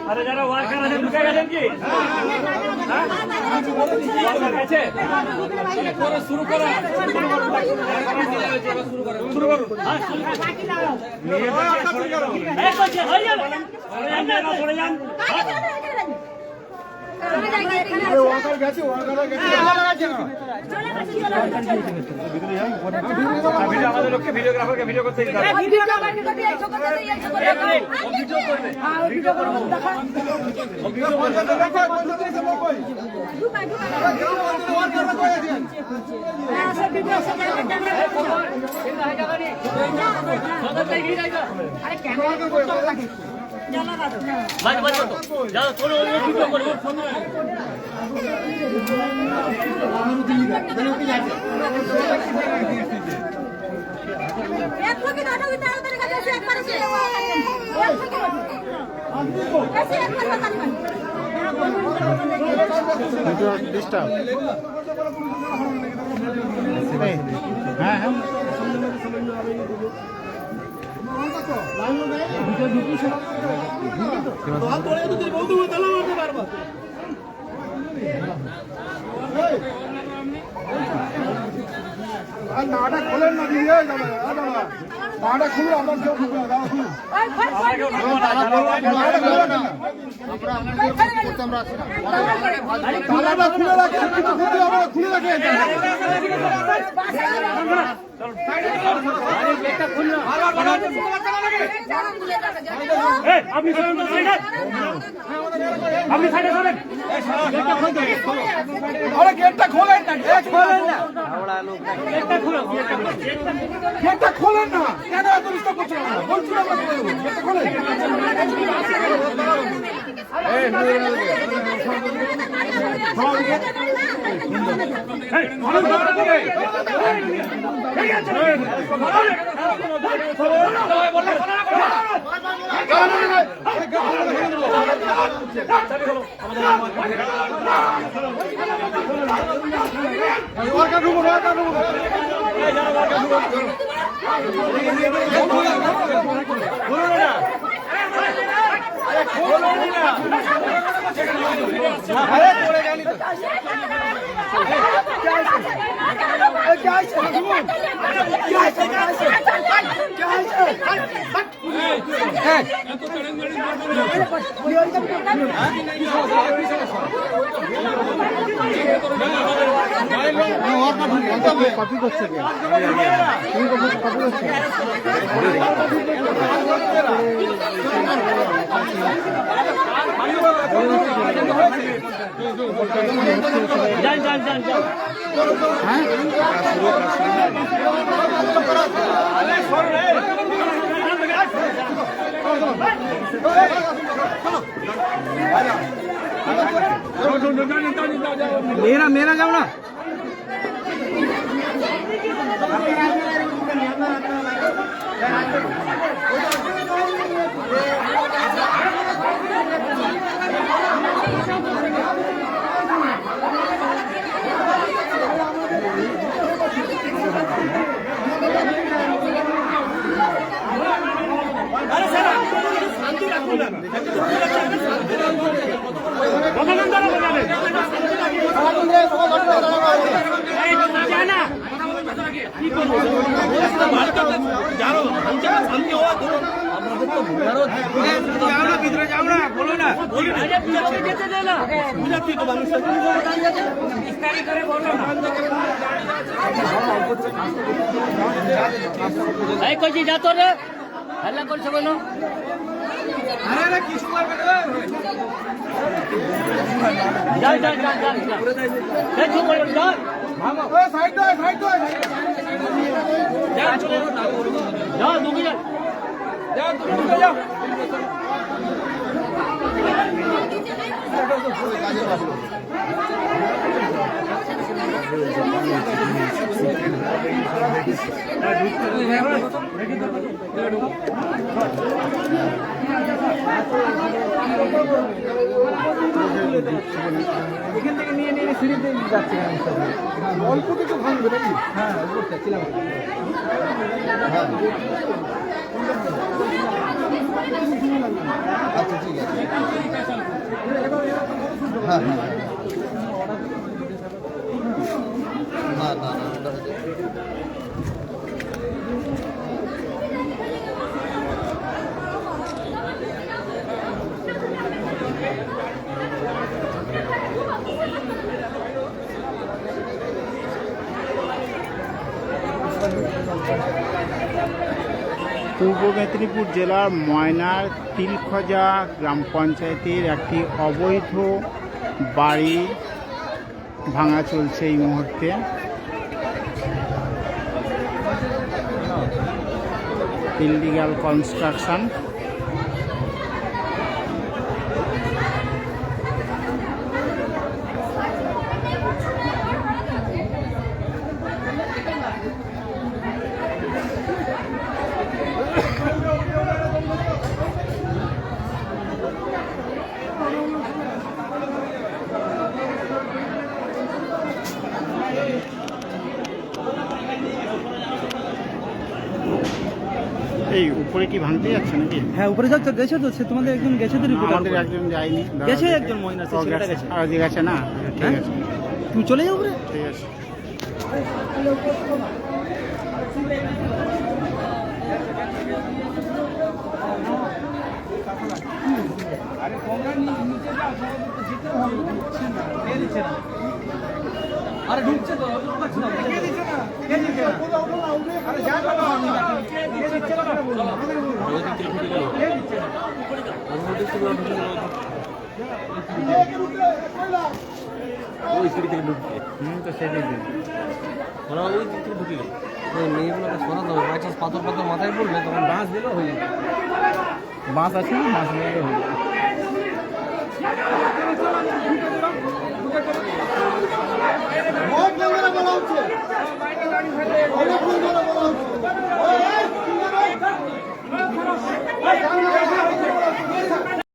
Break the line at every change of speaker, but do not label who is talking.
আরে যারা ওয়ার্কার আছেন ঢুকে গেছেন কি ওয়ার্কার গেছে শুরু করো শুরু করো সরে যান আমাদের লোককে ভিডিওগ্রাফারকে ভিডিও করতে
ডিস্টার্ব হ্যাঁ হ্যাঁ নাটা খোলেন না দিদি নাটা খুলে আমার কেউ ঢুকবে না তালাটা খুলে রাখেন খুলে রাখেন
আপনি আপনি সাইডে সরেন
আরে গেটটা খোলেন না গেটটা খোলেন না কেন এত ডিস্টার্ব করছেন বলছি আমরা গেটটা খোলেন কপি করছে কপি করছে मेरा जाओ ना
যাতো রে হাল্লা করছো কেন এখান থেকে নিয়ে নিয়ে সিঁড়িতে যাচ্ছে অল্প কিছু ভাঙবে নাকি? হ্যাঁ ছিলাম হ্যাঁ
হ্যাঁ হ্যাঁ না না না
পূর্ব মেদিনীপুর জেলার ময়নার তিলখজা গ্রাম পঞ্চায়েতের একটি অবৈধ বাড়ি ভাঙা চলছে এই মুহূর্তে। Illegal construction. এই উপরে কি ভাঙতে যাচ্ছে নাকি?
হ্যাঁ উপরে যাও তো, গেছে তো, সে তোমাদের একজন গেছে তো রিপোর্ট।
আমাদের একজন যায়নি,
গেছে একজন ময়না, সে ছেলেটা গেছে।
আর যে গেছে না, ঠিক
হ্যাঁ?
আছে
তুমি চলে যাও উপরে।
ঠিক আছে।
আরে তোমরা নিচে যাও, যেতে হবে, কে দিচ্ছে না? আরে ঢুকছে তো, ঢুকছে না, কে দিচ্ছে না? কে দিচ্ছে না? আরে যা করো আমি কে দিচ্ছে না বলো, আমাদের বলো। কে দিচ্ছে না?
ওই সিঁড়ি থেকে ঢুকছে।
তো সেদিন
ওরা ওই দিক থেকে ঢুকে গেল। ওই মেয়েগুলোকে সরাতে হবে, বাই চান্স পাথর পাথর মাথায় পড়লে তখন বাঁশ দিলেও হয়ে যাবে।
বাস আছে না, বাস নিয়ে হয়ে যাবে।